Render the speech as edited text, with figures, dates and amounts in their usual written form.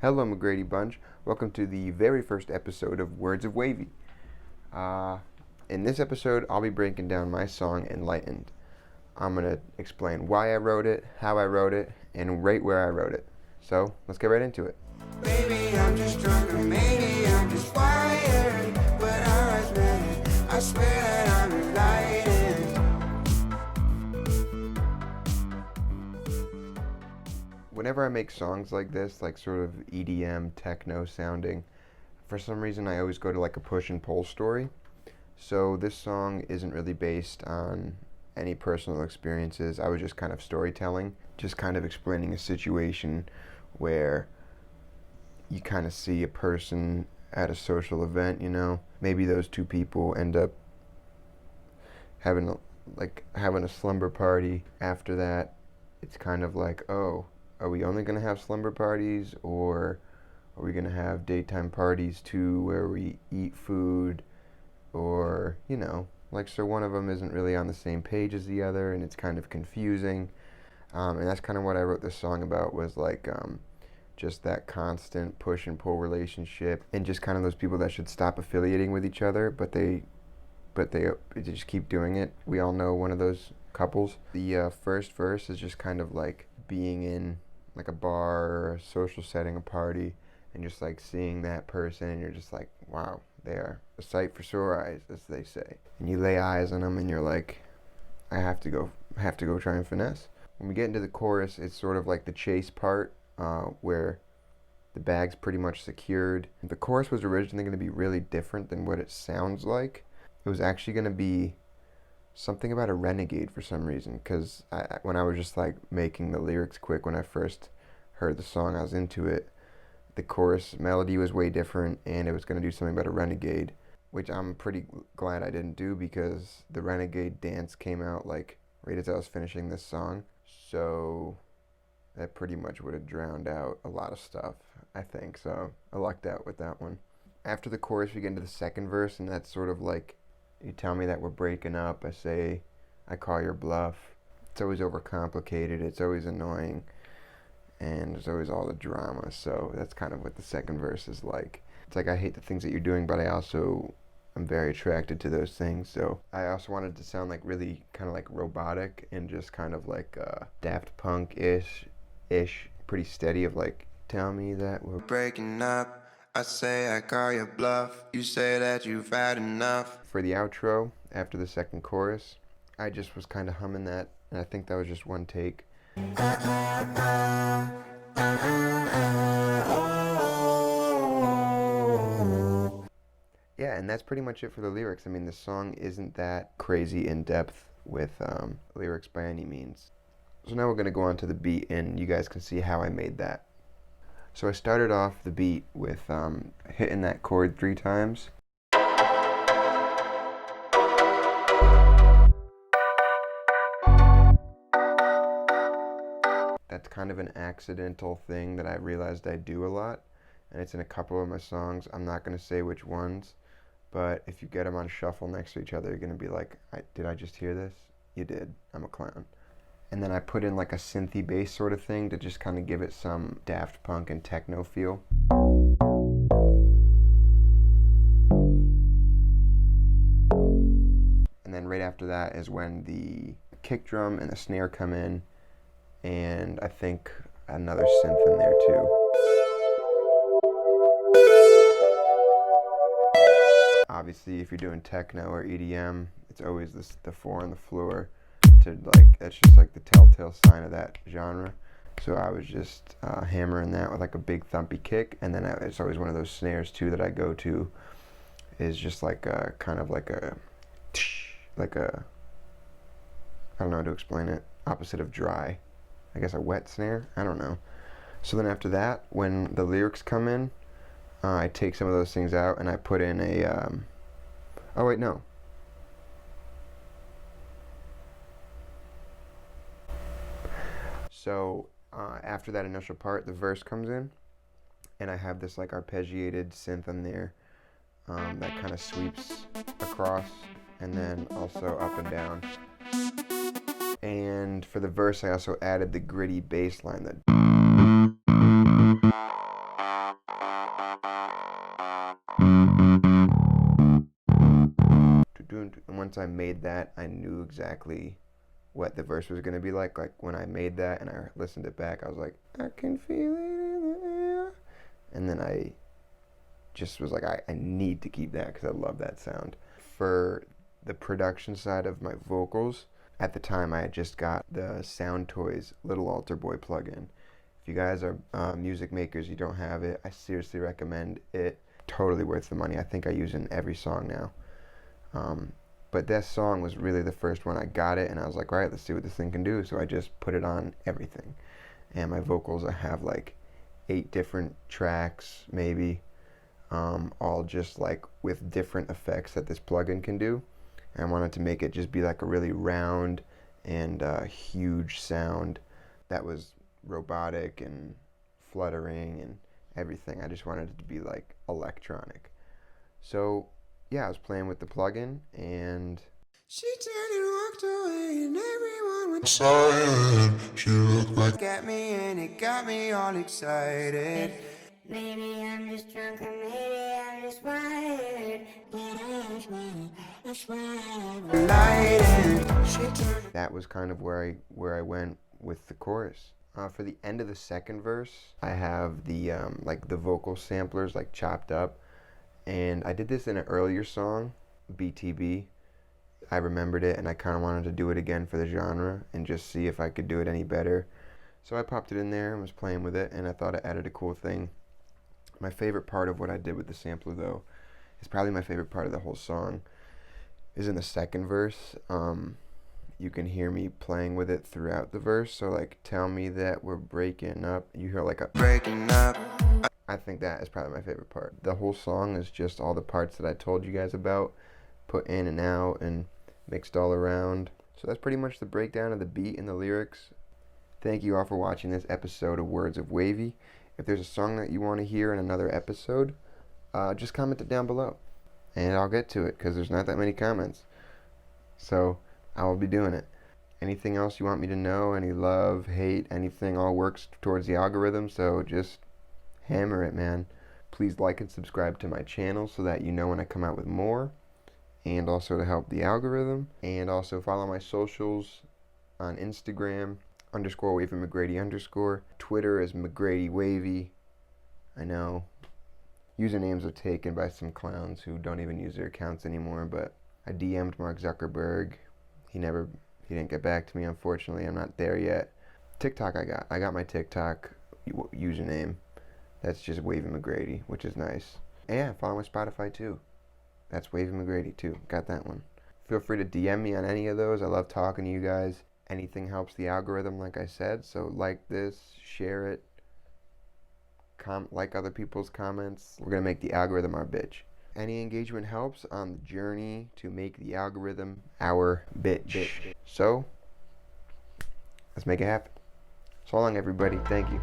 Hello, McGrady Bunch. Welcome to the very first episode of Words of Wavy. In this episode, I'll be breaking down my song, Enlightened. I'm going to explain why I wrote it, how I wrote it, and right where I wrote it. So, let's get right into it. Maybe I'm just drunk or maybe I'm just wired, but I swear that I'm enlightened. Whenever I make songs like this, like sort of EDM, techno sounding, for some reason I always go to like a push and pull story. So this song isn't really based on any personal experiences. I was just kind of storytelling, just kind of explaining a situation where you kind of see a person at a social event, maybe those two people end up having a slumber party. After that, it's kind of like, oh, are we only going to have slumber parties, or are we going to have daytime parties too where we eat food, or, so one of them isn't really on the same page as the other, and it's kind of confusing. And that's kind of what I wrote this song about, was just that constant push and pull relationship, and just kind of those people that should stop affiliating with each other, but they just keep doing it. We all know one of those couples. The first verse is just kind of like being in like a bar or a social setting, a party, and just like seeing that person, and you're just like, wow, they are a sight for sore eyes, as they say. And you lay eyes on them, and you're like, I have to go try and finesse. When we get into the chorus, it's sort of like the chase part, where the bag's pretty much secured. The chorus was originally going to be really different than what it sounds like. It was actually going to be something about a renegade for some reason, because when I was just like making the lyrics quick when I first heard the song, I was into it. The chorus melody was way different, and it was going to do something about a renegade, which I'm pretty glad I didn't do, because the renegade dance came out like right as I was finishing this song, so that pretty much would have drowned out a lot of stuff, I think. So I lucked out with that one. After the chorus, we get into the second verse, and that's sort of like, you tell me that we're breaking up, I say, I call your bluff. It's always overcomplicated, it's always annoying, and there's always all the drama. So that's kind of what the second verse is like. It's like, I hate the things that you're doing, but I'm very attracted to those things. So I also wanted to sound like really kind of like robotic, and just kind of like Daft Punk-ish, pretty steady, of like, tell me that we're Breaking up, I say I call your bluff. You say that you've had enough. For the outro, after the second chorus, I just was kind of humming that, and I think that was just one take. Yeah, and that's pretty much it for the lyrics. I mean, the song isn't that crazy in depth with lyrics by any means. So now we're going to go on to the beat, and you guys can see how I made that. So I started off the beat with hitting that chord 3 times. That's kind of an accidental thing that I realized I do a lot, and it's in a couple of my songs. I'm not going to say which ones, but if you get them on shuffle next to each other, you're going to be like, did I just hear this? You did. I'm a clown. And then I put in like a synthy bass sort of thing to just kind of give it some Daft Punk and techno feel. And then right after that is when the kick drum and the snare come in, and I think another synth in there too. Obviously, if you're doing techno or EDM, it's always the 4 on the floor. That's just like the telltale sign of that genre. So I was just hammering that with like a big thumpy kick, and then it's always one of those snares too that I go to, is just like a kind of like a I don't know how to explain it, opposite of dry, I guess a wet snare, I don't know. So then after that, when the lyrics come in, I take some of those things out, and I put in a oh wait, no. So after that initial part, the verse comes in, and I have this like arpeggiated synth in there that kind of sweeps across, and then also up and down. And for the verse, I also added the gritty bass line that once I made that, I knew exactly what the verse was gonna be like. Like when I made that and I listened it back, I was like, I can feel it in the air. And then I just was like, I need to keep that because I love that sound. For the production side of my vocals, at the time I had just got the Sound Toys Little Altar Boy plugin. If you guys are music makers, you don't have it, I seriously recommend it. Totally worth the money. I think I use it in every song now. But that song was really the first one I got it, and I was like, all right, let's see what this thing can do. So I just put it on everything. And my vocals, I have like 8 different tracks, maybe, all just like with different effects that this plugin can do. And I wanted to make it just be like a really round and huge sound that was robotic and fluttering and everything. I just wanted it to be like electronic. So yeah, I was playing with the plugin and She turned and walked away, and everyone went silent. She looked back at me, and it got me all excited. Maybe I'm just drunk, or maybe I'm just wired. But I swear I'm enlightened. She turned. that was kind of where I went with the chorus. For the end of the second verse, I have the like the vocal samplers like chopped up, and I did this in an earlier song, BTB. I remembered it, and I kind of wanted to do it again for the genre and just see if I could do it any better. So I popped it in there and was playing with it, and I thought it added a cool thing. My favorite part of what I did with the sampler, though, is probably my favorite part of the whole song, is in the second verse. You can hear me playing with it throughout the verse. So like, tell me that we're breaking up. You hear like a Breaking up. I think that is probably my favorite part. The whole song is just all the parts that I told you guys about, put in and out and mixed all around. So that's pretty much the breakdown of the beat and the lyrics. Thank you all for watching this episode of Words of Wavy. If there's a song that you want to hear in another episode, just comment it down below, and I'll get to it because there's not that many comments. So I will be doing it. Anything else you want me to know, any love, hate, anything, all works towards the algorithm, so just hammer it, man. Please like and subscribe to my channel so that you know when I come out with more, and also to help the algorithm. And also follow my socials on Instagram, _Wavy McGrady_. Twitter is McGrady Wavy. I know usernames are taken by some clowns who don't even use their accounts anymore, but I DM'd Mark Zuckerberg. He didn't get back to me, unfortunately. I'm not there yet. TikTok I got my TikTok username. That's just Wavy McGrady, which is nice. And yeah, follow my Spotify too. That's Wavy McGrady too. Got that one. Feel free to DM me on any of those. I love talking to you guys. Anything helps the algorithm, like I said. So like this, share it, like other people's comments. We're gonna make the algorithm our bitch. Any engagement helps on the journey to make the algorithm our bitch. So let's make it happen. So long, everybody. Thank you.